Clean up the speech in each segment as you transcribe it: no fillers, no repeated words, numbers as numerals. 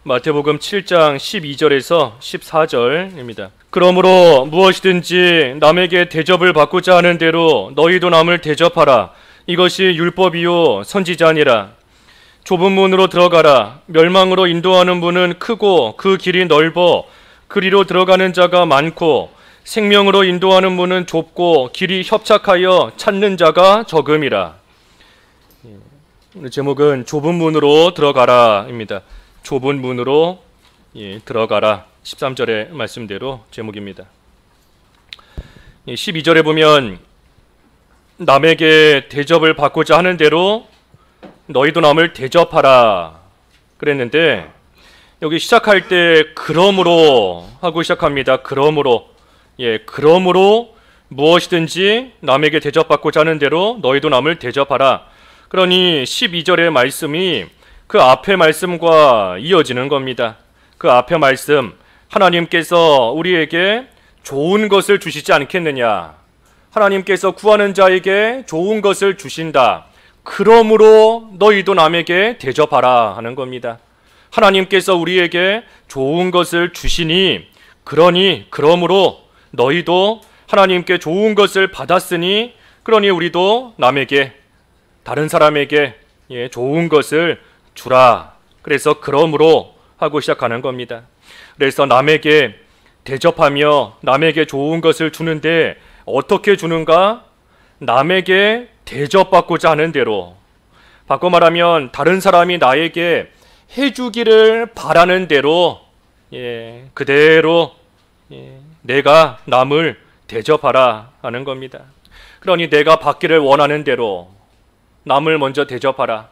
마태복음 7장 12절에서 14절입니다. 그러므로 무엇이든지 남에게 대접을 받고자 하는 대로 너희도 남을 대접하라. 이것이 율법이요 선지자니라. 좁은 문으로 들어가라. 멸망으로 인도하는 문은 크고 그 길이 넓어 그리로 들어가는 자가 많고 생명으로 인도하는 문은 좁고 길이 협착하여 찾는 자가 적음이라. 오늘 제목은 좁은 문으로 들어가라입니다. 좁은 문으로 들어가라. 13절의 말씀대로 제목입니다. 12절에 보면 남에게 대접을 받고자 하는 대로 너희도 남을 대접하라 그랬는데, 여기 시작할 때 그러므로 하고 시작합니다. 그러므로 무엇이든지 남에게 대접받고자 하는 대로 너희도 남을 대접하라. 그러니 12절의 말씀이 그 앞의 말씀과 이어지는 겁니다. 그 앞의 말씀, 하나님께서 우리에게 좋은 것을 주시지 않겠느냐. 하나님께서 구하는 자에게 좋은 것을 주신다. 그러므로 너희도 남에게 대접하라 하는 겁니다. 하나님께서 우리에게 좋은 것을 주시니, 그러므로 너희도 하나님께 좋은 것을 받았으니, 그러니 우리도 남에게, 다른 사람에게 좋은 것을 주라. 그래서 그러므로 하고 시작하는 겁니다. 그래서 남에게 대접하며 남에게 좋은 것을 주는데 어떻게 주는가? 남에게 대접받고자 하는 대로, 바꿔 말하면 다른 사람이 나에게 해주기를 바라는 대로, 그대로 내가 남을 대접하라 하는 겁니다. 그러니 내가 받기를 원하는 대로 남을 먼저 대접하라.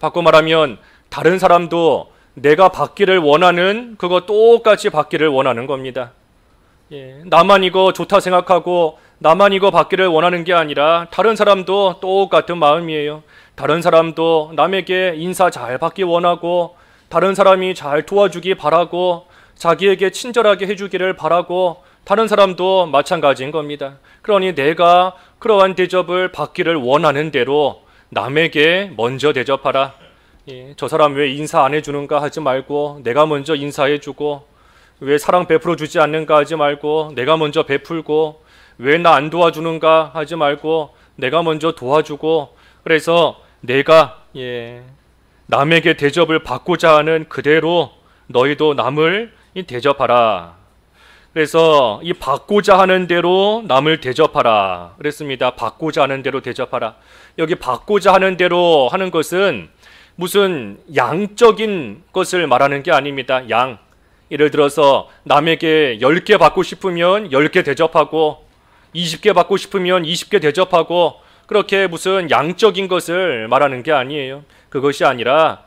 바꿔 말하면 다른 사람도 내가 받기를 원하는 그거 똑같이 받기를 원하는 겁니다. 나만 이거 좋다 생각하고 나만 이거 받기를 원하는 게 아니라 다른 사람도 똑같은 마음이에요. 다른 사람도 남에게 인사 잘 받기 원하고, 다른 사람이 잘 도와주기 바라고, 자기에게 친절하게 해주기를 바라고, 다른 사람도 마찬가지인 겁니다. 그러니 내가 그러한 대접을 받기를 원하는 대로 남에게 먼저 대접하라. 저 사람 왜 인사 안 해주는가 하지 말고 내가 먼저 인사해주고, 왜 사랑 베풀어 주지 않는가 하지 말고 내가 먼저 베풀고, 왜 나 안 도와주는가 하지 말고 내가 먼저 도와주고, 그래서 내가 남에게 대접을 받고자 하는 그대로 너희도 남을 대접하라. 그래서 이 받고자 하는 대로 남을 대접하라 그랬습니다. 받고자 하는 대로 대접하라. 여기 받고자 하는 대로 하는 것은 무슨 양적인 것을 말하는 게 아닙니다. 양. 예를 들어서 남에게 10개 받고 싶으면 10개 대접하고, 20개 받고 싶으면 20개 대접하고, 그렇게 무슨 양적인 것을 말하는 게 아니에요. 그것이 아니라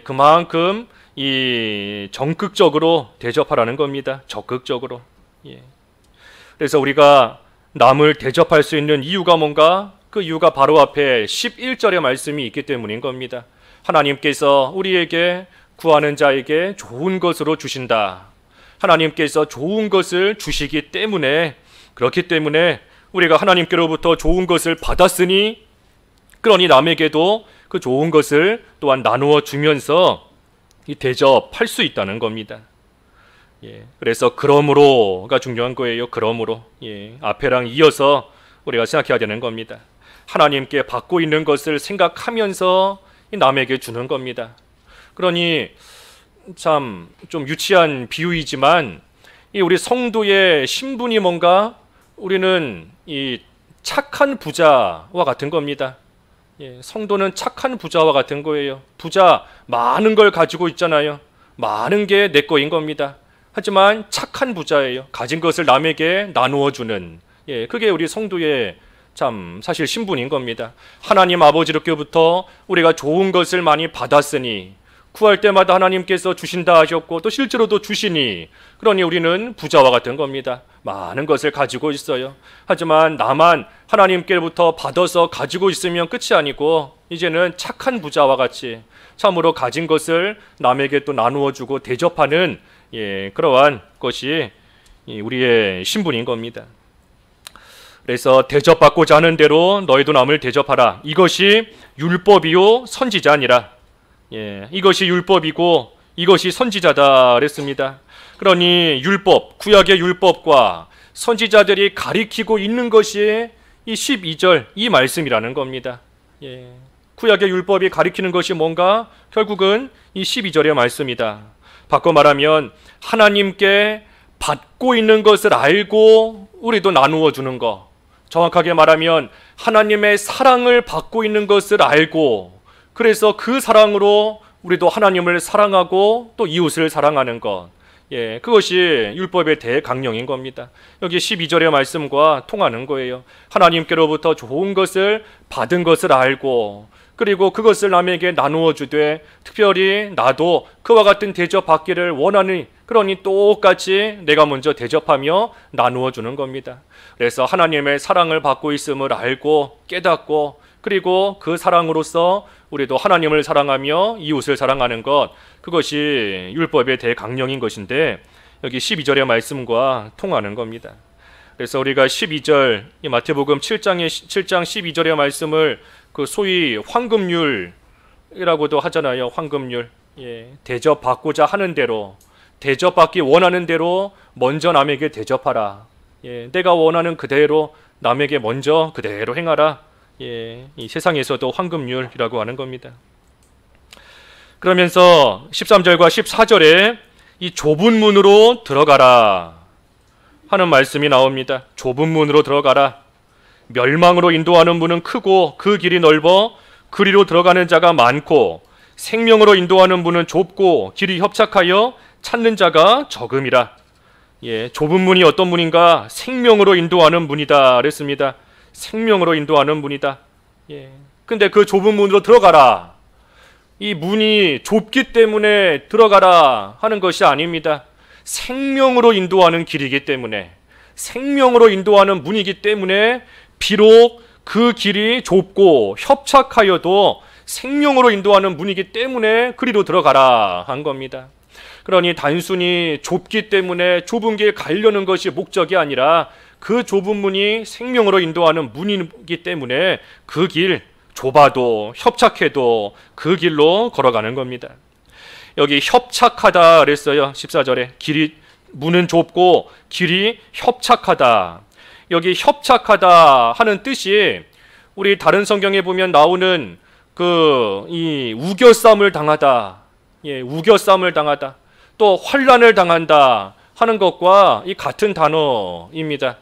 그만큼 이 적극적으로 대접하라는 겁니다. 적극적으로. 그래서 우리가 남을 대접할 수 있는 이유가 뭔가? 그 이유가 바로 앞에 11절의 말씀이 있기 때문인 겁니다. 하나님께서 우리에게 구하는 자에게 좋은 것으로 주신다. 하나님께서 좋은 것을 주시기 때문에, 그렇기 때문에 우리가 하나님께로부터 좋은 것을 받았으니, 그러니 남에게도 그 좋은 것을 또한 나누어 주면서 대접할 수 있다는 겁니다. 그래서 그러므로가 중요한 거예요. 그러므로. 앞에랑 이어서 우리가 생각해야 되는 겁니다. 하나님께 받고 있는 것을 생각하면서 남에게 주는 겁니다. 그러니 참 좀 유치한 비유이지만 우리 성도의 신분이 뭔가? 우리는 이 착한 부자와 같은 겁니다. 성도는 착한 부자와 같은 거예요. 부자 많은 걸 가지고 있잖아요. 많은 게 내 거인 겁니다. 하지만 착한 부자예요. 가진 것을 남에게 나누어 주는, 그게 우리 성도의 참 사실 신분인 겁니다. 하나님 아버지로부터 우리가 좋은 것을 많이 받았으니, 구할 때마다 하나님께서 주신다 하셨고 또 실제로도 주시니, 그러니 우리는 부자와 같은 겁니다. 많은 것을 가지고 있어요. 하지만 나만 하나님께로부터 받아서 가지고 있으면 끝이 아니고, 이제는 착한 부자와 같이 참으로 가진 것을 남에게 또 나누어 주고 대접하는 그러한 것이 우리의 신분인 겁니다. 그래서 대접받고자 하는 대로 너희도 남을 대접하라. 이것이 율법이요 선지자니라. 이것이 율법이고 이것이 선지자다 그랬습니다. 그러니 율법, 구약의 율법과 선지자들이 가리키고 있는 것이 이 12절 이 말씀이라는 겁니다. 구약의 율법이 가리키는 것이 뭔가? 결국은 이 12절의 말씀이다. 바꿔 말하면 하나님께 받고 있는 것을 알고 우리도 나누어 주는 것. 정확하게 말하면 하나님의 사랑을 받고 있는 것을 알고 그래서 그 사랑으로 우리도 하나님을 사랑하고 또 이웃을 사랑하는 것. 그것이 율법의 대강령인 겁니다. 여기 12절의 말씀과 통하는 거예요. 하나님께로부터 좋은 것을 받은 것을 알고 그리고 그것을 남에게 나누어 주되 특별히 나도 그와 같은 대접 받기를 원하니 그러니 똑같이 내가 먼저 대접하며 나누어 주는 겁니다. 그래서 하나님의 사랑을 받고 있음을 알고 깨닫고 그리고 그 사랑으로서 우리도 하나님을 사랑하며 이웃을 사랑하는 것, 그것이 율법의 대강령인 것인데 여기 12절의 말씀과 통하는 겁니다. 그래서 우리가 12절 이 마태복음 7장 12절의 말씀을 그 소위 황금률이라고도 하잖아요. 황금률. 대접받고자 하는 대로, 대접받기 원하는 대로 먼저 남에게 대접하라. 내가 원하는 그대로 남에게 먼저 그대로 행하라. 이 세상에서도 황금률이라고 하는 겁니다. 그러면서 13절과 14절에 이 좁은 문으로 들어가라 하는 말씀이 나옵니다. 좁은 문으로 들어가라. 멸망으로 인도하는 문은 크고 그 길이 넓어 그리로 들어가는 자가 많고 생명으로 인도하는 문은 좁고 길이 협착하여 찾는 자가 적음이라. 좁은 문이 어떤 문인가? 생명으로 인도하는 문이다 그랬습니다. 생명으로 인도하는 문이다. 근데 그 좁은 문으로 들어가라. 이 문이 좁기 때문에 들어가라 하는 것이 아닙니다. 생명으로 인도하는 길이기 때문에, 생명으로 인도하는 문이기 때문에 비록 그 길이 좁고 협착하여도 생명으로 인도하는 문이기 때문에 그리로 들어가라 한 겁니다. 그러니 단순히 좁기 때문에 좁은 길 가려는 것이 목적이 아니라 그 좁은 문이 생명으로 인도하는 문이기 때문에 그 길, 좁아도 협착해도 그 길로 걸어가는 겁니다. 여기 협착하다 그랬어요. 14절에 문은 좁고 길이 협착하다. 여기 협착하다 하는 뜻이 우리 다른 성경에 보면 나오는 이 우겨쌈을 당하다, 우겨쌈을 당하다, 또 환난을 당한다 하는 것과 이 같은 단어입니다.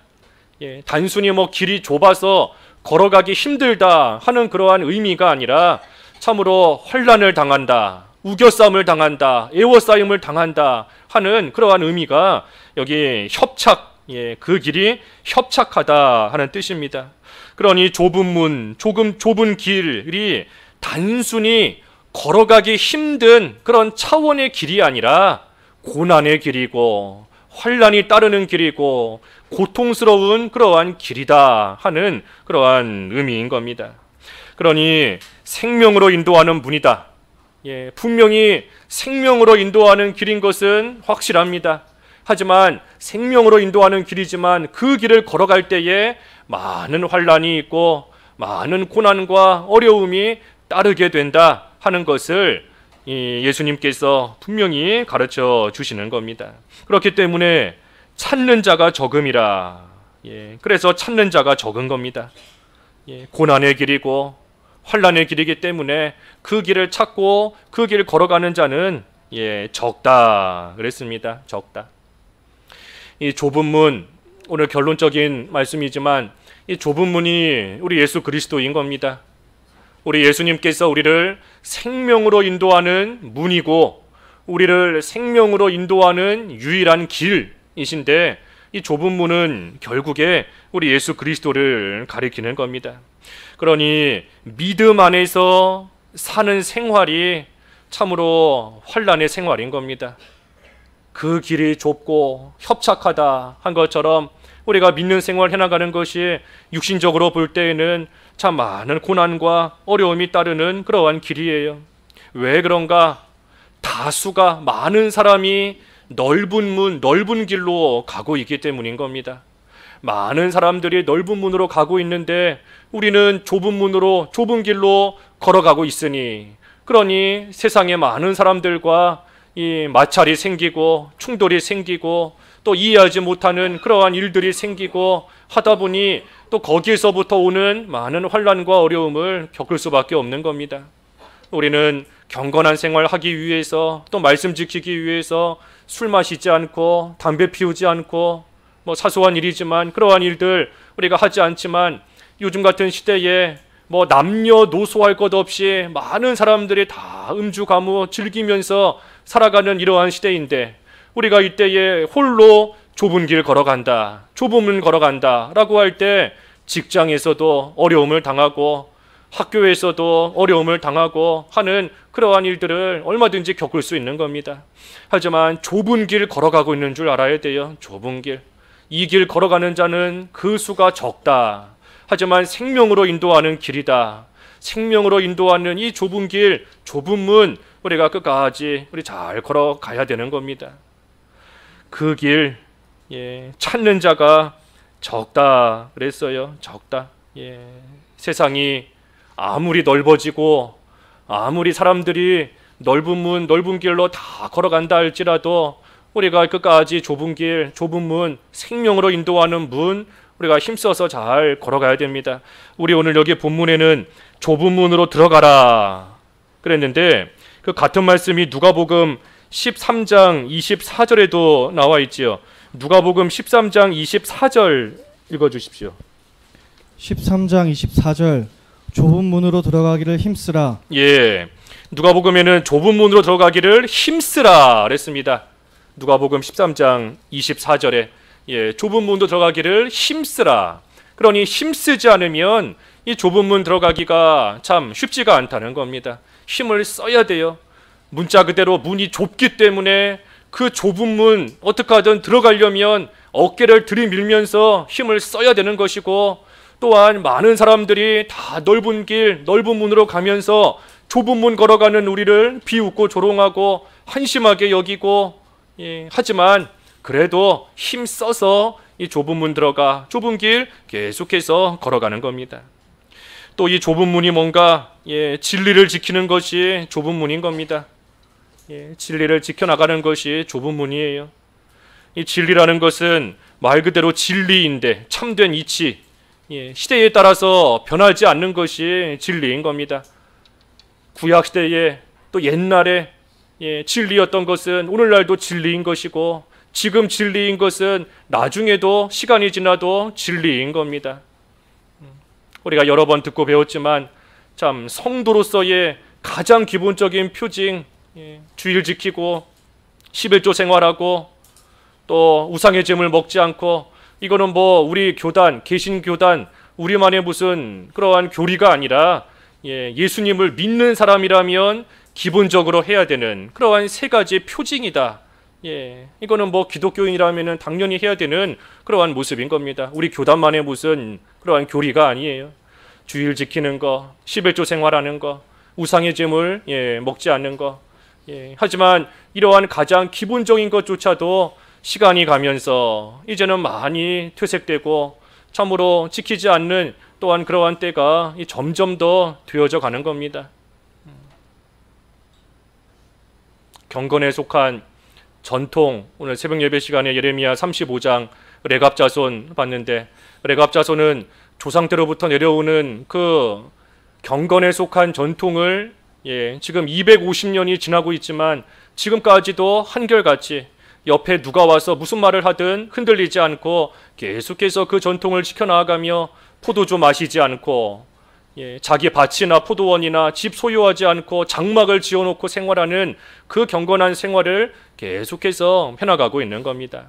단순히 길이 좁아서 걸어가기 힘들다 하는 그러한 의미가 아니라 참으로 환난을 당한다, 우겨쌈을 당한다, 애워싸임을 당한다 하는 그러한 의미가 여기 협착, 그 길이 협착하다 하는 뜻입니다. 그러니 좁은 문, 좁은 길이 단순히 걸어가기 힘든 그런 차원의 길이 아니라 고난의 길이고 환난이 따르는 길이고 고통스러운 그러한 길이다 하는 그러한 의미인 겁니다. 그러니 생명으로 인도하는 문이다. 분명히 생명으로 인도하는 길인 것은 확실합니다. 하지만 생명으로 인도하는 길이지만 그 길을 걸어갈 때에 많은 환난이 있고 많은 고난과 어려움이 따르게 된다 하는 것을 예수님께서 분명히 가르쳐 주시는 겁니다. 그렇기 때문에 찾는 자가 적음이라. 그래서 찾는 자가 적은 겁니다. 고난의 길이고 환난의 길이기 때문에 그 길을 찾고 그 길을 걸어가는 자는 적다 그랬습니다. 적다. 이 좁은 문, 오늘 결론적인 말씀이지만 이 좁은 문이 우리 예수 그리스도인 겁니다. 우리 예수님께서 우리를 생명으로 인도하는 문이고 우리를 생명으로 인도하는 유일한 길이신데 이 좁은 문은 결국에 우리 예수 그리스도를 가리키는 겁니다. 그러니 믿음 안에서 사는 생활이 참으로 환난의 생활인 겁니다. 그 길이 좁고 협착하다 한 것처럼 우리가 믿는 생활 해나가는 것이 육신적으로 볼 때에는 참 많은 고난과 어려움이 따르는 그러한 길이에요. 왜 그런가? 다수가 많은 사람이 넓은 문, 넓은 길로 가고 있기 때문인 겁니다. 많은 사람들이 넓은 문으로 가고 있는데 우리는 좁은 문으로 좁은 길로 걸어가고 있으니 그러니 세상의 많은 사람들과 이 마찰이 생기고 충돌이 생기고 또 이해하지 못하는 그러한 일들이 생기고 하다 보니 또 거기에서부터 오는 많은 환난과 어려움을 겪을 수밖에 없는 겁니다. 우리는 경건한 생활하기 위해서 또 말씀 지키기 위해서 술 마시지 않고 담배 피우지 않고 뭐 사소한 일이지만 그러한 일들 우리가 하지 않지만 요즘 같은 시대에 뭐 남녀노소할 것 없이 많은 사람들이 다 음주 가무 즐기면서 살아가는 이러한 시대인데 우리가 이때에 홀로 좁은 길 걸어간다, 좁은 문 걸어간다 라고 할 때 직장에서도 어려움을 당하고 학교에서도 어려움을 당하고 하는 그러한 일들을 얼마든지 겪을 수 있는 겁니다. 하지만 좁은 길 걸어가고 있는 줄 알아야 돼요. 좁은 길. 이 길 걸어가는 자는 그 수가 적다. 하지만 생명으로 인도하는 길이다. 생명으로 인도하는 이 좁은 길, 좁은 문 우리가 끝까지 우리 잘 걸어가야 되는 겁니다. 그 길 찾는 자가 적다 그랬어요. 적다. 세상이 아무리 넓어지고 아무리 사람들이 넓은 문, 넓은 길로 다 걸어간다 할지라도 우리가 끝까지 좁은 길, 좁은 문, 생명으로 인도하는 문 우리가 힘써서 잘 걸어가야 됩니다. 우리 오늘 여기 본문에는 좁은 문으로 들어가라 그랬는데 그 같은 말씀이 누가복음 13장 24절에도 나와 있지요. 누가복음 13장 24절 읽어주십시오. 13장 24절 좁은 문으로 들어가기를 힘쓰라. 누가복음에는 좁은 문으로 들어가기를 힘쓰라 그랬습니다. 누가복음 13장 24절에 좁은 문으로 들어가기를 힘쓰라. 그러니 힘쓰지 않으면 이 좁은 문 들어가기가 참 쉽지가 않다는 겁니다. 힘을 써야 돼요. 문자 그대로 문이 좁기 때문에 그 좁은 문 어떻게 하든 들어가려면 어깨를 들이밀면서 힘을 써야 되는 것이고 또한 많은 사람들이 다 넓은 길, 넓은 문으로 가면서 좁은 문 걸어가는 우리를 비웃고 조롱하고 한심하게 여기고 하지만 그래도 힘써서 이 좁은 문 들어가 좁은 길 계속해서 걸어가는 겁니다. 또 이 좁은 문이 뭔가 진리를 지키는 것이 좁은 문인 겁니다. 진리를 지켜나가는 것이 좁은 문이에요. 이 진리라는 것은 말 그대로 진리인데 참된 이치, 시대에 따라서 변하지 않는 것이 진리인 겁니다. 구약시대에 또 옛날에 진리였던 것은 오늘날도 진리인 것이고 지금 진리인 것은 나중에도 시간이 지나도 진리인 겁니다. 우리가 여러 번 듣고 배웠지만 참 성도로서의 가장 기본적인 표징, 주일 지키고 11조 생활하고 또 우상의 제물 먹지 않고 이거는 뭐 우리 교단, 개신교단 우리만의 무슨 그러한 교리가 아니라 예수님을 믿는 사람이라면 기본적으로 해야 되는 그러한 세 가지 표징이다. 이거는 뭐 기독교인이라면 당연히 해야 되는 그러한 모습인 겁니다. 우리 교단만의 무슨 그러한 교리가 아니에요. 주일 지키는 거, 11조 생활하는 거, 우상의 제물 먹지 않는 거. 하지만 이러한 가장 기본적인 것조차도 시간이 가면서 이제는 많이 퇴색되고 참으로 지키지 않는 또한 그러한 때가 점점 더 되어져 가는 겁니다. 경건에 속한 전통, 오늘 새벽 예배 시간에 예레미야 35장 레갑자손 봤는데 레갑자손은 조상 때로부터 내려오는 그 경건에 속한 전통을 지금 250년이 지나고 있지만 지금까지도 한결같이 옆에 누가 와서 무슨 말을 하든 흔들리지 않고 계속해서 그 전통을 지켜나가며 포도주 마시지 않고 자기 밭이나 포도원이나 집 소유하지 않고 장막을 지어놓고 생활하는 그 경건한 생활을 계속해서 해나가고 있는 겁니다.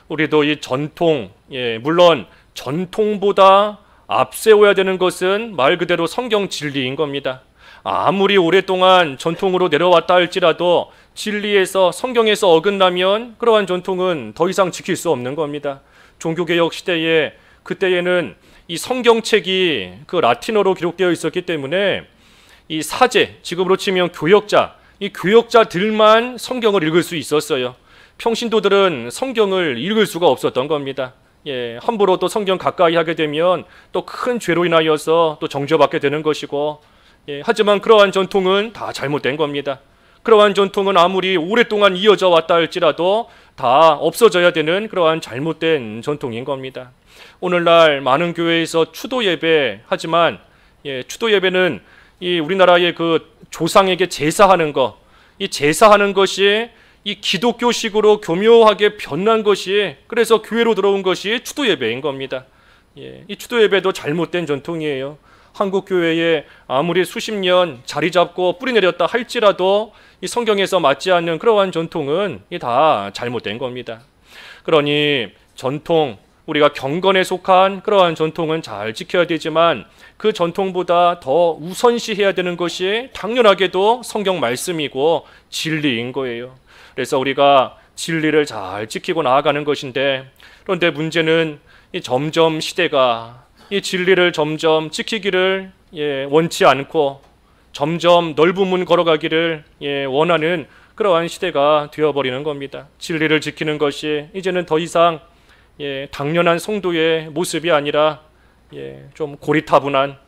우리도 이 전통, 물론 전통보다 앞세워야 되는 것은 말 그대로 성경 진리인 겁니다. 아무리 오랫동안 전통으로 내려왔다 할지라도 진리에서 성경에서 어긋나면 그러한 전통은 더 이상 지킬 수 없는 겁니다. 종교개혁 시대에 그때에는 이 성경책이 그 라틴어로 기록되어 있었기 때문에 이 사제, 지금으로 치면 교역자, 이 교역자들만 성경을 읽을 수 있었어요. 평신도들은 성경을 읽을 수가 없었던 겁니다. 함부로 또 성경 가까이 하게 되면 또 큰 죄로 인하여서 또 정죄받게 되는 것이고 하지만 그러한 전통은 다 잘못된 겁니다. 그러한 전통은 아무리 오랫동안 이어져 왔다 할지라도 다 없어져야 되는 그러한 잘못된 전통인 겁니다. 오늘날 많은 교회에서 추도 예배 하지만 추도 예배는 이 우리나라의 그 조상에게 제사하는 것, 이 제사하는 것이 이 기독교식으로 교묘하게 변난 것이, 그래서 교회로 들어온 것이 추도 예배인 겁니다. 이 추도 예배도 잘못된 전통이에요. 한국 교회에 아무리 수십 년 자리 잡고 뿌리 내렸다 할지라도 이 성경에서 맞지 않는 그러한 전통은 다 잘못된 겁니다. 그러니 전통, 우리가 경건에 속한 그러한 전통은 잘 지켜야 되지만 그 전통보다 더 우선시해야 되는 것이 당연하게도 성경 말씀이고 진리인 거예요. 그래서 우리가 진리를 잘 지키고 나아가는 것인데, 그런데 문제는 점점 시대가 이 진리를 점점 지키기를 원치 않고 점점 넓은 문 걸어가기를 원하는 그러한 시대가 되어버리는 겁니다. 진리를 지키는 것이 이제는 더 이상 당연한 성도의 모습이 아니라 좀 고리타분한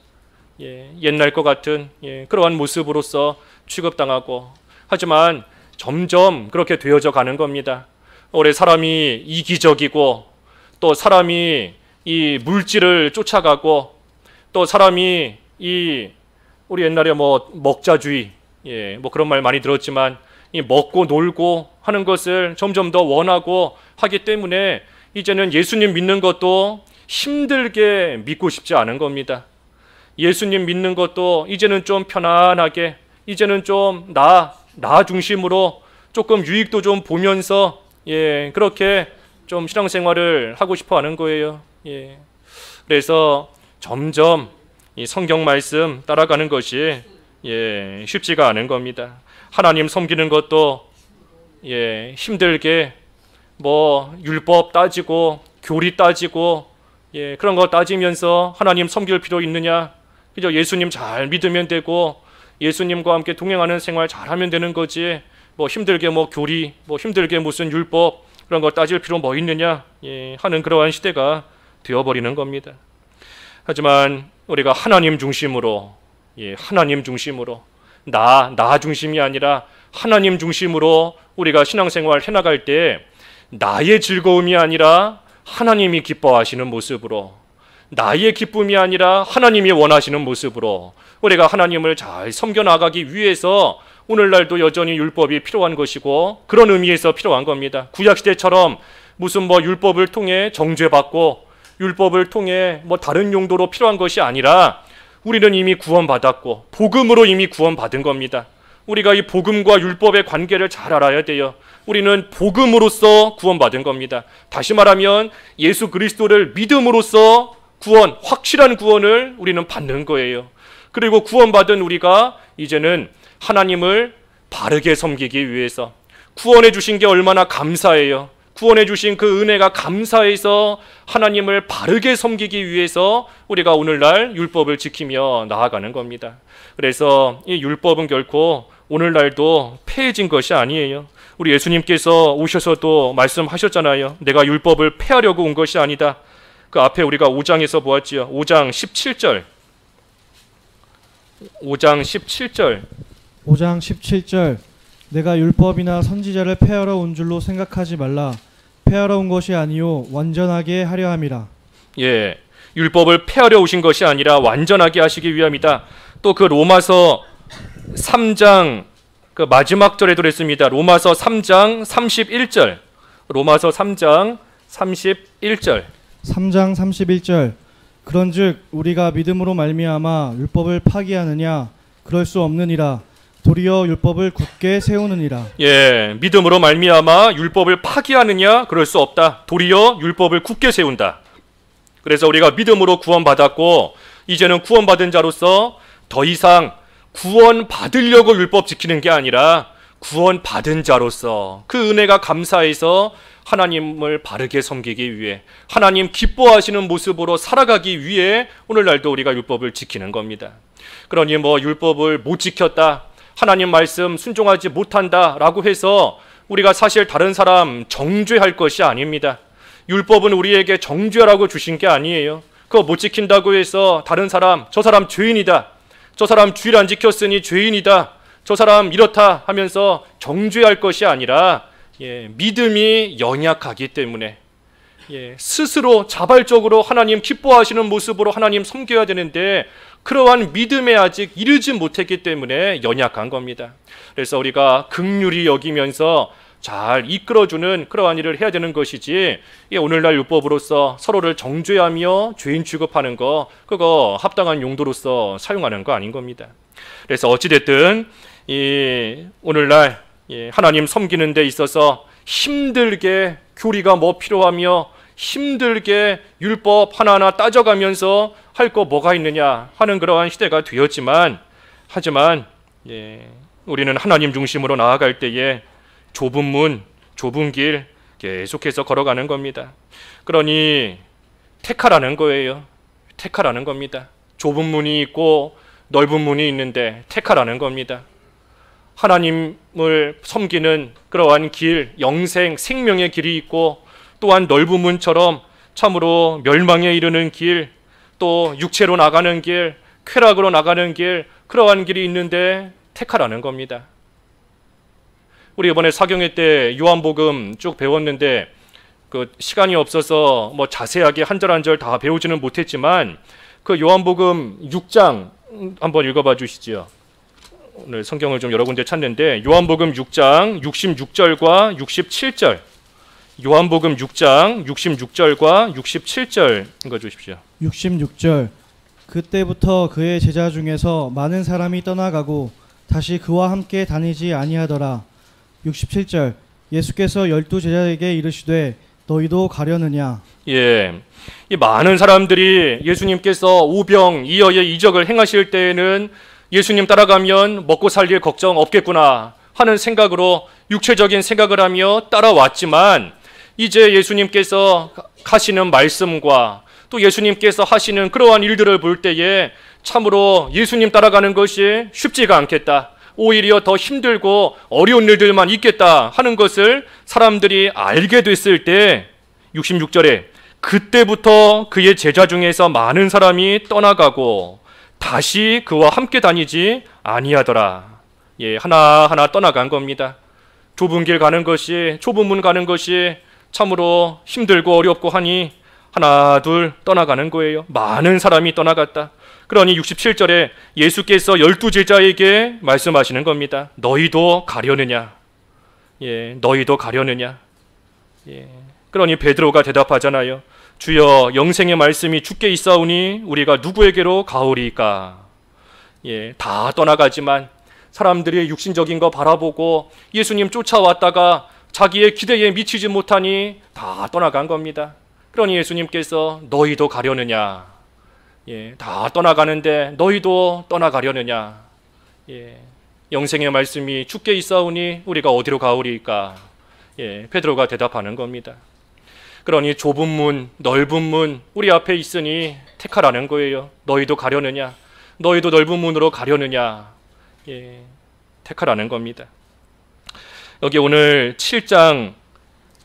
옛날 것 같은 그러한 모습으로서 취급당하고, 하지만 점점 그렇게 되어져 가는 겁니다. 올해 사람이 이기적이고, 또 사람이 이 물질을 쫓아가고, 또 사람이 우리 옛날에 뭐 먹자주의, 뭐 그런 말 많이 들었지만 이 먹고 놀고 하는 것을 점점 더 원하고 하기 때문에 이제는 예수님 믿는 것도 힘들게 믿고 싶지 않은 겁니다. 예수님 믿는 것도 이제는 좀 편안하게, 이제는 좀 나 중심으로 조금 유익도 좀 보면서 그렇게 좀 신앙생활을 하고 싶어 하는 거예요. 그래서 점점 이 성경 말씀 따라가는 것이 쉽지가 않은 겁니다. 하나님 섬기는 것도 힘들게 뭐 율법 따지고 교리 따지고 그런 거 따지면서 하나님 섬길 필요 있느냐? 그저 예수님 잘 믿으면 되고 예수님과 함께 동행하는 생활 잘하면 되는 거지, 뭐 힘들게 뭐 교리, 뭐 힘들게 무슨 율법 그런 거 따질 필요 뭐 있느냐 하는 그러한 시대가 되어버리는 겁니다. 하지만 우리가 하나님 중심으로, 하나님 중심으로, 나 중심이 아니라 하나님 중심으로 우리가 신앙생활 해나갈 때 나의 즐거움이 아니라 하나님이 기뻐하시는 모습으로, 나의 기쁨이 아니라 하나님이 원하시는 모습으로 우리가 하나님을 잘 섬겨나가기 위해서 오늘날도 여전히 율법이 필요한 것이고, 그런 의미에서 필요한 겁니다. 구약시대처럼 무슨 뭐 율법을 통해 정죄받고 율법을 통해 뭐 다른 용도로 필요한 것이 아니라 우리는 이미 구원받았고 복음으로 이미 구원받은 겁니다. 우리가 이 복음과 율법의 관계를 잘 알아야 돼요. 우리는 복음으로써 구원받은 겁니다. 다시 말하면 예수 그리스도를 믿음으로써 구원, 확실한 구원을 우리는 받는 거예요. 그리고 구원받은 우리가 이제는 하나님을 바르게 섬기기 위해서, 구원해 주신 게 얼마나 감사해요. 구원해 주신 그 은혜가 감사해서 하나님을 바르게 섬기기 위해서 우리가 오늘날 율법을 지키며 나아가는 겁니다. 그래서 이 율법은 결코 오늘날도 폐해진 것이 아니에요. 우리 예수님께서 오셔서도 말씀하셨잖아요. 내가 율법을 폐하려고 온 것이 아니다. 그 앞에 우리가 5장에서 보았지요. 5장 17절. 5장 17절. 5장 17절. 내가 율법이나 선지자를 폐하러 온 줄로 생각하지 말라. 폐하러 온 것이 아니요 완전하게 하려 함이라. 율법을 폐하려 오신 것이 아니라 완전하게 하시기 위함이다. 또 그 로마서 3장 그 마지막 절에도 그랬습니다. 로마서 3장 31절. 로마서 3장 31절. 3장 31절. 그런즉 우리가 믿음으로 말미암아 율법을 파기하느냐? 그럴 수 없느니라. 도리어 율법을 굳게 세우느니라. 믿음으로 말미암아 율법을 파기하느냐? 그럴 수 없다. 도리어 율법을 굳게 세운다. 그래서 우리가 믿음으로 구원받았고 이제는 구원받은 자로서 더 이상 구원받으려고 율법 지키는 게 아니라 구원받은 자로서 그 은혜가 감사해서 하나님을 바르게 섬기기 위해, 하나님 기뻐하시는 모습으로 살아가기 위해 오늘날도 우리가 율법을 지키는 겁니다. 그러니 뭐 율법을 못 지켰다, 하나님 말씀 순종하지 못한다 라고 해서 우리가 사실 다른 사람 정죄할 것이 아닙니다. 율법은 우리에게 정죄라고 주신 게 아니에요. 그거 못 지킨다고 해서 다른 사람, 저 사람 죄인이다, 저 사람 주일 안 지켰으니 죄인이다, 저 사람 이렇다 하면서 정죄할 것이 아니라 믿음이 연약하기 때문에 스스로 자발적으로 하나님 기뻐하시는 모습으로 하나님 섬겨야 되는데 그러한 믿음에 아직 이르지 못했기 때문에 연약한 겁니다. 그래서 우리가 긍휼히 여기면서 잘 이끌어주는 그러한 일을 해야 되는 것이지 오늘날 율법으로서 서로를 정죄하며 죄인 취급하는 거 그거 합당한 용도로서 사용하는 거 아닌 겁니다. 그래서 어찌됐든 오늘날 하나님 섬기는 데 있어서 힘들게 교리가 뭐 필요하며 힘들게 율법 하나하나 따져가면서 할 거 뭐가 있느냐 하는 그러한 시대가 되었지만 하지만 우리는 하나님 중심으로 나아갈 때에 좁은 문, 좁은 길 계속해서 걸어가는 겁니다. 그러니 택하라는 거예요. 택하라는 겁니다. 좁은 문이 있고 넓은 문이 있는데 택하라는 겁니다. 하나님을 섬기는 그러한 길, 영생, 생명의 길이 있고 또한 넓은 문처럼 참으로 멸망에 이르는 길, 또 육체로 나가는 길, 쾌락으로 나가는 길, 그러한 길이 있는데 택하라는 겁니다. 우리 이번에 사경회 때 요한복음 쭉 배웠는데 그 시간이 없어서 뭐 자세하게 한 절 한 절 다 배우지는 못했지만 그 요한복음 6장 한번 읽어봐 주시죠. 오늘 성경을 좀 여러 군데 찾는데 요한복음 6장 66절과 67절 요한복음 6장 66절과 67절 읽어주십시오. 66절 그때부터 그의 제자 중에서 많은 사람이 떠나가고 다시 그와 함께 다니지 아니하더라. 67절 예수께서 12제자에게 이르시되 너희도 가려느냐. 이 많은 사람들이 예수님께서 오병이어의 이적을 행하실 때에는 예수님 따라가면 먹고 살 일 걱정 없겠구나 하는 생각으로 육체적인 생각을 하며 따라왔지만 이제 예수님께서 하시는 말씀과 또 예수님께서 하시는 그러한 일들을 볼 때에 참으로 예수님 따라가는 것이 쉽지가 않겠다. 오히려 더 힘들고 어려운 일들만 있겠다 하는 것을 사람들이 알게 됐을 때 66절에 그때부터 그의 제자 중에서 많은 사람이 떠나가고 다시 그와 함께 다니지 아니하더라. 하나하나 떠나간 겁니다. 좁은 길 가는 것이, 좁은 문 가는 것이 참으로 힘들고 어렵고 하니 하나 둘 떠나가는 거예요. 많은 사람이 떠나갔다. 그러니 67절에 예수께서 12제자에게 말씀하시는 겁니다. 너희도 가려느냐? 너희도 가려느냐? 그러니 베드로가 대답하잖아요. 주여 영생의 말씀이 주께 있사오니 우리가 누구에게로 가오리이까? 다 떠나가지만 사람들이 육신적인 거 바라보고 예수님 쫓아왔다가 자기의 기대에 미치지 못하니 다 떠나간 겁니다. 그러니 예수님께서 너희도 가려느냐? 다 떠나가는데 너희도 떠나가려느냐? 영생의 말씀이 주께 있사오니 우리가 어디로 가오리이까? 베드로가 대답하는 겁니다. 그러니 좁은 문, 넓은 문 우리 앞에 있으니 택하라는 거예요. 너희도 가려느냐? 너희도 넓은 문으로 가려느냐? 택하라는 겁니다. 여기 오늘 7장이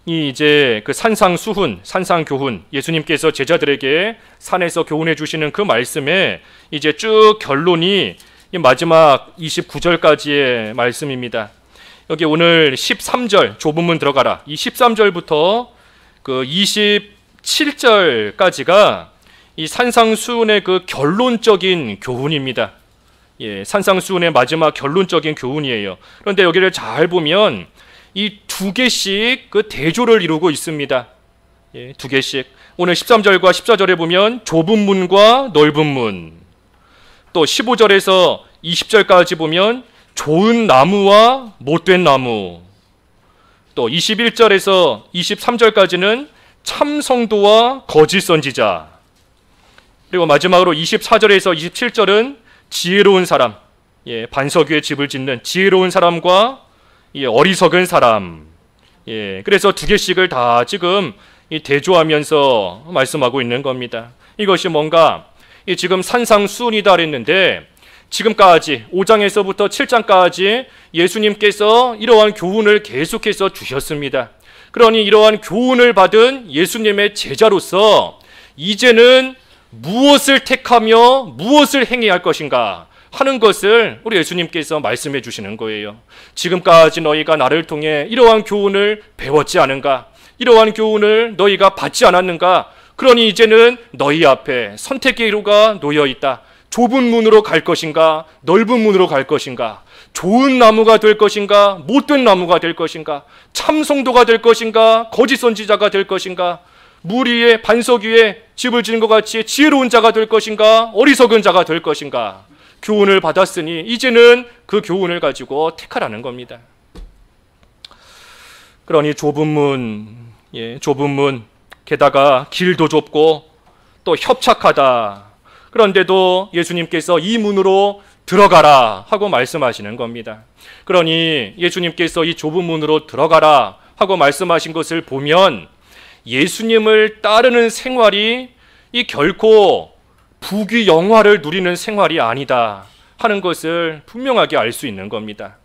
이제 그 산상수훈, 산상교훈, 예수님께서 제자들에게 산에서 교훈해 주시는 그 말씀에 이제 쭉 결론이 마지막 29절까지의 말씀입니다. 여기 오늘 13절 좁은 문 들어가라. 이 13절부터 그 27절까지가 이 산상수훈의 그 결론적인 교훈입니다. 산상수훈의 마지막 결론적인 교훈이에요. 그런데 여기를 잘 보면 이 두 개씩 그 대조를 이루고 있습니다. 두 개씩. 오늘 13절과 14절에 보면 좁은 문과 넓은 문. 또 15절에서 20절까지 보면 좋은 나무와 못된 나무. 또 21절에서 23절까지는 참 성도와 거짓 선지자. 그리고 마지막으로 24절에서 27절은 지혜로운 사람, 반석 위에 집을 짓는 지혜로운 사람과 어리석은 사람. 그래서 두 개씩을 다 지금 대조하면서 말씀하고 있는 겁니다. 이것이 뭔가 지금 산상수훈이다 그랬는데 지금까지 5장에서부터 7장까지 예수님께서 이러한 교훈을 계속해서 주셨습니다. 그러니 이러한 교훈을 받은 예수님의 제자로서 이제는 무엇을 택하며 무엇을 행해야 할 것인가 하는 것을 우리 예수님께서 말씀해 주시는 거예요. 지금까지 너희가 나를 통해 이러한 교훈을 배웠지 않은가? 이러한 교훈을 너희가 받지 않았는가? 그러니 이제는 너희 앞에 선택의 기로가 놓여 있다. 좁은 문으로 갈 것인가? 넓은 문으로 갈 것인가? 좋은 나무가 될 것인가? 못된 나무가 될 것인가? 참 성도가 될 것인가? 거짓 선지자가 될 것인가? 물 위에 반석 위에 집을 지은 것 같이 지혜로운 자가 될 것인가? 어리석은 자가 될 것인가? 교훈을 받았으니 이제는 그 교훈을 가지고 택하라는 겁니다. 그러니 좁은 문, 게다가 길도 좁고 또 협착하다. 그런데도 예수님께서 이 문으로 들어가라 하고 말씀하시는 겁니다. 그러니 예수님께서 이 좁은 문으로 들어가라 하고 말씀하신 것을 보면 예수님을 따르는 생활이 이 결코 부귀 영화를 누리는 생활이 아니다 하는 것을 분명하게 알 수 있는 겁니다.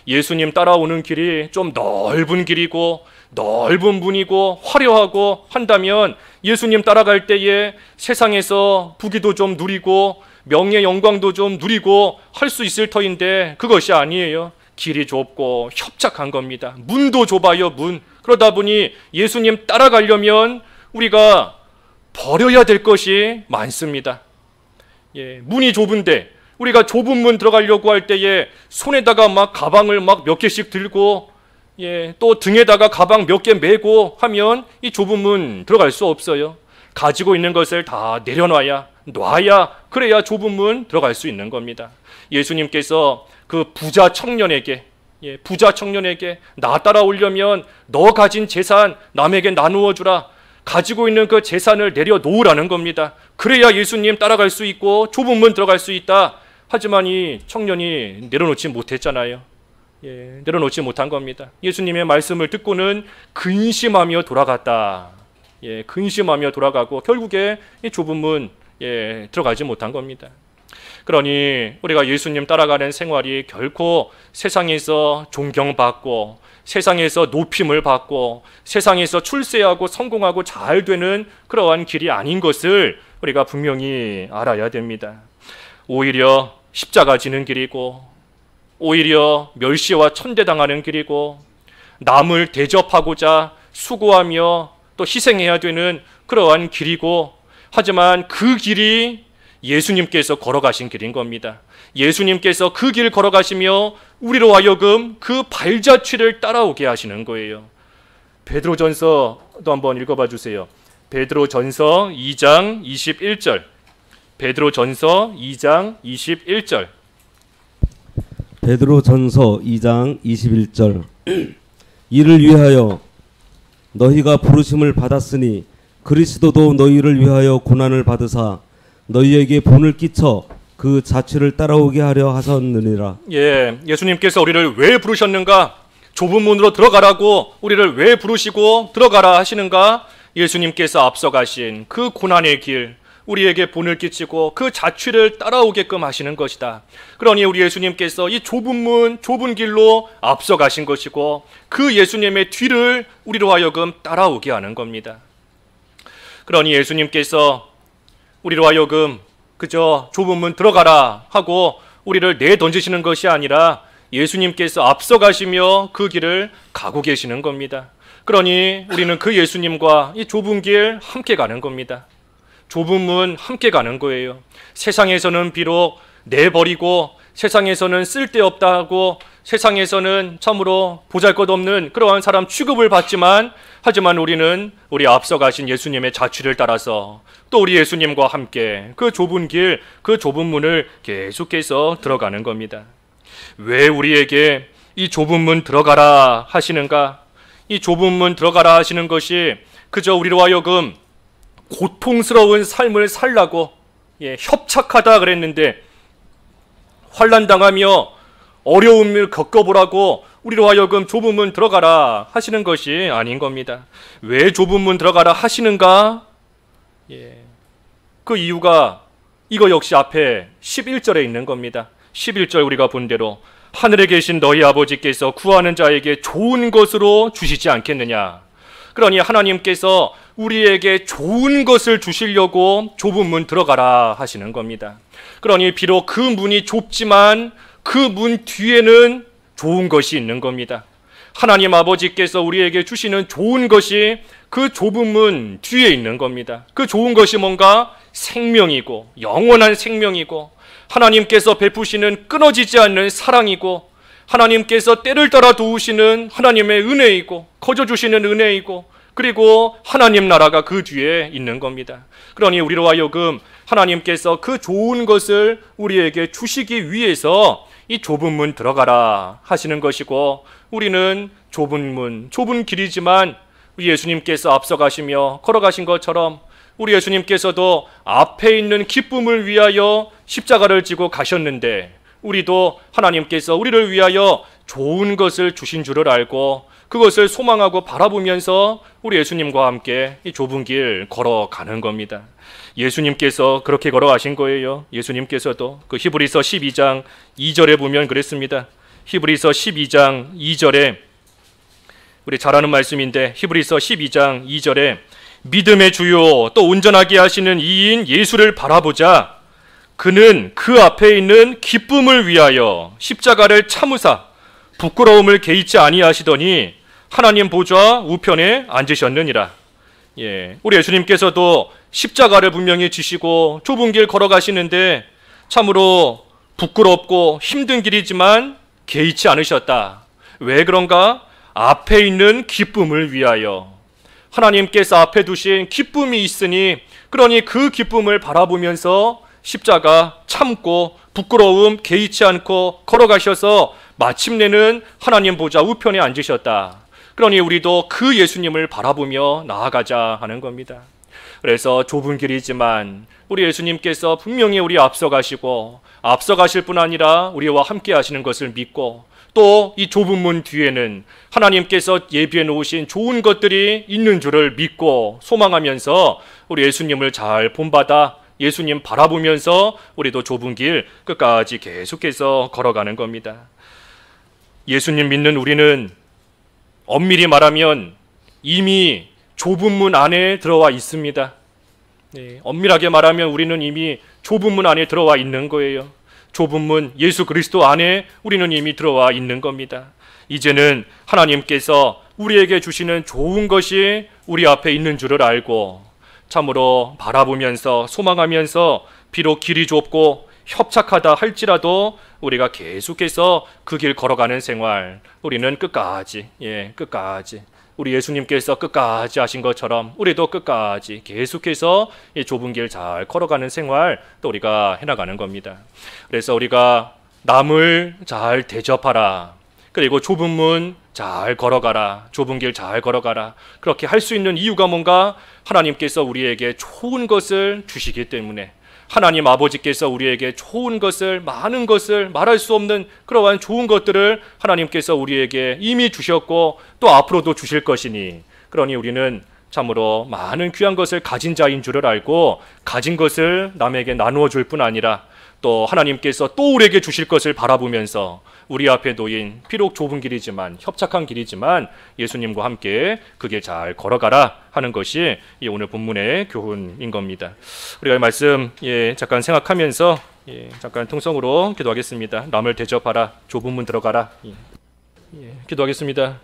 예수님 따라오는 길이 좀 넓은 길이고 넓은 문이고 화려하고 한다면 예수님 따라갈 때에 세상에서 부귀도 좀 누리고 명예 영광도 좀 누리고 할 수 있을 터인데 그것이 아니에요. 길이 좁고 협착한 겁니다. 문도 좁아요, 문. 그러다 보니 예수님 따라가려면 우리가 버려야 될 것이 많습니다. 문이 좁은데 우리가 좁은 문 들어가려고 할 때에 손에다가 막 가방을 막 몇 개씩 들고 또 등에다가 가방 몇 개 메고 하면 이 좁은 문 들어갈 수 없어요. 가지고 있는 것을 다 내려놔야 그래야 좁은 문 들어갈 수 있는 겁니다. 예수님께서 그 부자 청년에게 나 따라오려면 너 가진 재산 남에게 나누어 주라. 가지고 있는 그 재산을 내려놓으라는 겁니다. 그래야 예수님 따라갈 수 있고 좁은 문 들어갈 수 있다. 하지만 이 청년이 내려놓지 못했잖아요. 내려놓지 못한 겁니다. 예수님의 말씀을 듣고는 근심하며 돌아갔다. 근심하며 돌아가고 결국에 이 좁은 문 들어가지 못한 겁니다. 그러니 우리가 예수님 따라가는 생활이 결코 세상에서 존경받고 세상에서 높임을 받고 세상에서 출세하고 성공하고 잘 되는 그러한 길이 아닌 것을 우리가 분명히 알아야 됩니다. 오히려 십자가 지는 길이고 오히려 멸시와 천대당하는 길이고 남을 대접하고자 수고하며 또 희생해야 되는 그러한 길이고 하지만 그 길이 예수님께서 걸어가신 길인 겁니다. 예수님께서 그 길 걸어가시며 우리로 하여금 그 발자취를 따라오게 하시는 거예요. 베드로전서도 한번 읽어봐 주세요. 베드로전서 2장 21절. 베드로전서 2장 21절. 베드로전서 2장 21절. 이를 위하여 너희가 부르심을 받았으니 그리스도도 너희를 위하여 고난을 받으사 너희에게 본을 끼쳐 그 자취를 따라오게 하려 하셨느니라. 예수님께서 우리를 왜 부르셨는가? 좁은 문으로 들어가라고 우리를 왜 부르시고 들어가라 하시는가? 예수님께서 앞서가신 그 고난의 길, 우리에게 본을 끼치고 그 자취를 따라오게끔 하시는 것이다. 그러니 우리 예수님께서 이 좁은 문, 좁은 길로 앞서가신 것이고 그 예수님의 뒤를 우리로 하여금 따라오게 하는 겁니다. 그러니 예수님께서 우리로 하여금 그저 좁은 문 들어가라 하고 우리를 내던지시는 것이 아니라 예수님께서 앞서가시며 그 길을 가고 계시는 겁니다. 그러니 우리는 그 예수님과 이 좁은 길 함께 가는 겁니다. 좁은 문 함께 가는 거예요. 세상에서는 비록 내버리고 세상에서는 쓸데없다고 세상에서는 참으로 보잘것없는 그러한 사람 취급을 받지만 하지만 우리는 우리 앞서가신 예수님의 자취를 따라서 또 우리 예수님과 함께 그 좁은 길, 그 좁은 문을 계속해서 들어가는 겁니다. 왜 우리에게 이 좁은 문 들어가라 하시는가? 이 좁은 문 들어가라 하시는 것이 그저 우리로 하여금 고통스러운 삶을 살라고 협착하다 그랬는데 환난당하며 어려움을 겪어보라고 우리로 하여금 좁은 문 들어가라 하시는 것이 아닌 겁니다. 왜 좁은 문 들어가라 하시는가? 그 이유가 이거 역시 앞에 11절에 있는 겁니다. 11절 우리가 본 대로 하늘에 계신 너희 아버지께서 구하는 자에게 좋은 것으로 주시지 않겠느냐. 그러니 하나님께서 우리에게 좋은 것을 주시려고 좁은 문 들어가라 하시는 겁니다. 그러니 비록 그 문이 좁지만 그 문 뒤에는 좋은 것이 있는 겁니다. 하나님 아버지께서 우리에게 주시는 좋은 것이 그 좁은 문 뒤에 있는 겁니다. 그 좋은 것이 뭔가 생명이고 영원한 생명이고 하나님께서 베푸시는 끊어지지 않는 사랑이고 하나님께서 때를 따라 도우시는 하나님의 은혜이고 거저 주시는 은혜이고 그리고 하나님 나라가 그 뒤에 있는 겁니다. 그러니 우리로 하여금 하나님께서 그 좋은 것을 우리에게 주시기 위해서 이 좁은 문 들어가라 하시는 것이고 우리는 좁은 문, 좁은 길이지만 우리 예수님께서 앞서가시며 걸어가신 것처럼 우리 예수님께서도 앞에 있는 기쁨을 위하여 십자가를 지고 가셨는데 우리도 하나님께서 우리를 위하여 좋은 것을 주신 줄을 알고 그것을 소망하고 바라보면서 우리 예수님과 함께 이 좁은 길 걸어가는 겁니다. 예수님께서 그렇게 걸어가신 거예요. 예수님께서도 그 히브리서 12장 2절에 보면 그랬습니다. 히브리서 12장 2절에 우리 잘 아는 말씀인데 히브리서 12장 2절에 믿음의 주요 또 온전하게 하시는 이인 예수를 바라보자. 그는 그 앞에 있는 기쁨을 위하여 십자가를 참으사 부끄러움을 개의치 아니하시더니 하나님 보좌 우편에 앉으셨느니라. 우리 예수님께서도 십자가를 분명히 지시고 좁은 길 걸어가시는데 참으로 부끄럽고 힘든 길이지만 개의치 않으셨다. 왜 그런가? 앞에 있는 기쁨을 위하여. 하나님께서 앞에 두신 기쁨이 있으니 그러니 그 기쁨을 바라보면서 십자가 참고 부끄러움 개의치 않고 걸어가셔서 마침내는 하나님 보좌 우편에 앉으셨다. 그러니 우리도 그 예수님을 바라보며 나아가자 하는 겁니다. 그래서 좁은 길이지만 우리 예수님께서 분명히 우리 앞서가시고 앞서가실 뿐 아니라 우리와 함께 하시는 것을 믿고 또 이 좁은 문 뒤에는 하나님께서 예비해 놓으신 좋은 것들이 있는 줄을 믿고 소망하면서 우리 예수님을 잘 본받아 예수님 바라보면서 우리도 좁은 길 끝까지 계속해서 걸어가는 겁니다. 예수님 믿는 우리는 엄밀히 말하면 이미 좁은 문 안에 들어와 있습니다. 엄밀하게 말하면 우리는 이미 좁은 문 안에 들어와 있는 거예요. 좁은 문 예수 그리스도 안에 우리는 이미 들어와 있는 겁니다. 이제는 하나님께서 우리에게 주시는 좋은 것이 우리 앞에 있는 줄을 알고 참으로 바라보면서 소망하면서 비록 길이 좁고 협착하다 할지라도 우리가 계속해서 그 길 걸어가는 생활 우리는 끝까지 우리 예수님께서 끝까지 하신 것처럼 우리도 끝까지 계속해서 이 좁은 길 잘 걸어가는 생활 또 우리가 해나가는 겁니다. 그래서 우리가 남을 잘 대접하라. 그리고 좁은 문 잘 걸어가라. 좁은 길 잘 걸어가라. 그렇게 할 수 있는 이유가 뭔가? 하나님께서 우리에게 좋은 것을 주시기 때문에 하나님 아버지께서 우리에게 좋은 것을 많은 것을 말할 수 없는 그러한 좋은 것들을 하나님께서 우리에게 이미 주셨고 또 앞으로도 주실 것이니 그러니 우리는 참으로 많은 귀한 것을 가진 자인 줄을 알고 가진 것을 남에게 나누어 줄 뿐 아니라 또 하나님께서 또 우리에게 주실 것을 바라보면서 우리 앞에 놓인 비록 좁은 길이지만 협착한 길이지만 예수님과 함께 그 길 잘 걸어가라 하는 것이 이 오늘 본문의 교훈인 겁니다. 우리가 이 말씀 잠깐 생각하면서 잠깐 통성으로 기도하겠습니다. 남을 대접하라. 좁은 문 들어가라. 기도하겠습니다.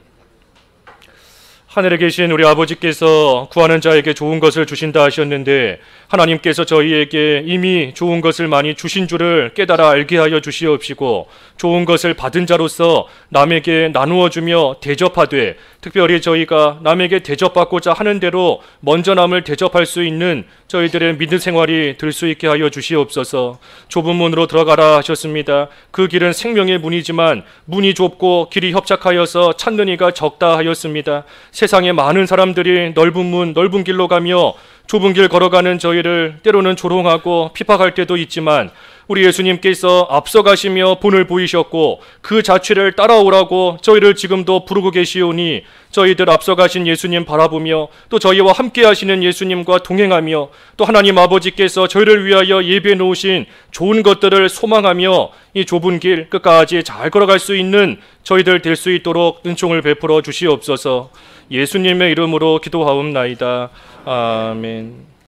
하늘에 계신 우리 아버지께서 구하는 자에게 좋은 것을 주신다 하셨는데 하나님께서 저희에게 이미 좋은 것을 많이 주신 줄을 깨달아 알게 하여 주시옵시고 좋은 것을 받은 자로서 남에게 나누어 주며 대접하되 특별히 저희가 남에게 대접받고자 하는 대로 먼저 남을 대접할 수 있는 저희들의 믿음 생활이 될 수 있게 하여 주시옵소서. 좁은 문으로 들어가라 하셨습니다. 그 길은 생명의 문이지만 문이 좁고 길이 협착하여서 찾는 이가 적다 하였습니다. 세상에 많은 사람들이 넓은 문, 넓은 길로 가며 좁은 길 걸어가는 저희를 때로는 조롱하고 핍박할 때도 있지만 우리 예수님께서 앞서가시며 본을 보이셨고 그 자취를 따라오라고 저희를 지금도 부르고 계시오니 저희들 앞서가신 예수님 바라보며 또 저희와 함께 하시는 예수님과 동행하며 또 하나님 아버지께서 저희를 위하여 예비해 놓으신 좋은 것들을 소망하며 이 좁은 길 끝까지 잘 걸어갈 수 있는 저희들 될 수 있도록 은총을 베풀어 주시옵소서. 예수님의 이름으로 기도하옵나이다. 아멘.